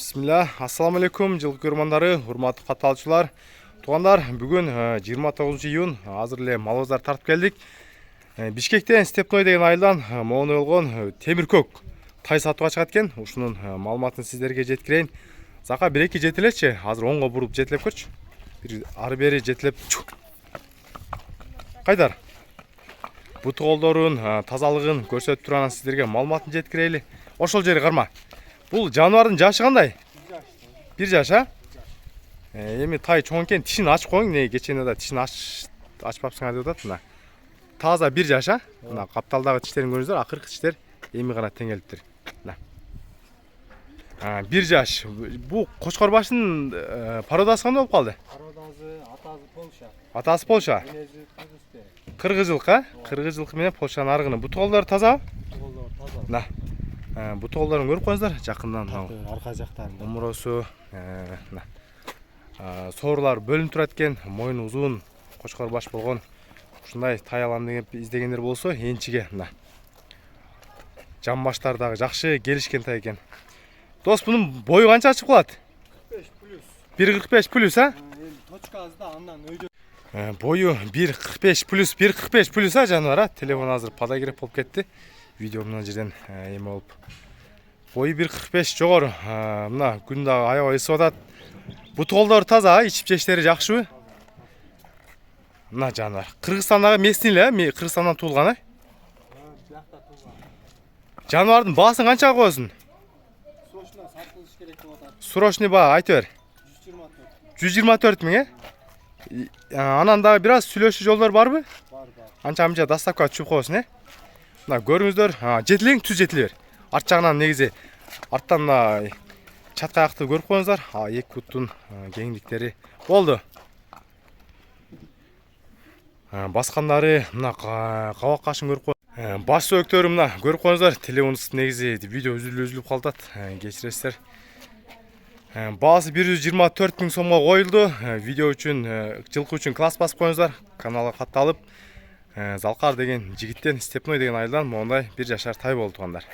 Бисмилlah, ассаламу алейкум, жылқы көрмандары, урматтуу катталуучулар. Туугандар, бүгүн 29 июнь, азыр эле малыбыздар тартып келдик. Бишкектен Степной деген айылдан моуну болгон темир-көк тай сатууга чыгат экен. Ушунун маалыматын сиздерге жеткирейин. Зака 1-2 жетелечи, азыр оңго буруп жетелеп көрчү. Бир ары бери жетелеп. Кайдар? Буту колдорун, тазалыгын көрсөтүп турган сиздерге маалыматын жеткирейли. Ошол жери карма. Бул жаныбардын жашы кандай? 1 жаш, а? Эми тай чоң экен, тишин ачып коюң. Не кечене да тишин ачпапсыңар деп атат. Мына таза 1 жаш, а? Мына капталдагы тиштерин көрүңүздөр, акыркы тиштер эми гана теңелиптир. Мына 1 жаш. Бу кочкор башынын породасы кандай болуп калды? Породасы атасы Полша. Атасы Полша. Энеси Кыргыз жылкы, а? Кыргыз жылкы менен Полшанын аргыны. Буту колдору таза? Колдор таза. Мына буту колдорун көрүп коюңуздар, жакындан Арка жактарында. омуросу, мына соорулар бөлүнүп турат экен, мойну узун, кочкор баш болгон. Ушундай тай алам деп издегендер болсо, энчиге мына жан баштар дагы жакшы келишкен тай экен. Дос, бунун бою канча чыгып калат? 45 плюс. 1.45 плюс, а? Точкасы да андан өйдө. Бою 1.45 плюс, 1.45 плюс, а жаныбар, а? Телефон азыр подогрев болуп кетти. Видео мына жерден эме болуп. Бою 1.45 жогору. Мына күн дагы аябай ысып атат. Буту колдору таза, ичип жештери жакшыбы? Мына жаныбар. Кыргызстандагы местный эле, Кыргызстандан туулган, а? Биякта турган. Жаныбардын баасын канчага коесуң? Срочно сатылыш керек деп атат. Срочный баа айтып бер. 124. 124 миң, Анан дагы бир аз сүйлөшүү жолдор барбы? Бар. Анча-мынча доставка түшүп коесуң, Мына көрүңүздөр, жетилең түз жетиле бер. Арт жагынан негизи арттан мына чатка аякты көрүп коюңуздар. Эки буттун кеңдиктери болду. Баскандары мына кабак кашын көрүп коюң. Баш сөөктөрү мына көрүп коюңуздар. Телефонубуз негизи видео үзүлүп калат. Кечиресиздер. Баасы 124 миң сомго коюлду. Видео үчүн, жылкы үчүн класс басып коюңуздар. Каналга катталып, Залкар деген жигиттен, Степной деген айылдан мондай 1 жашар тай болду, туугандар.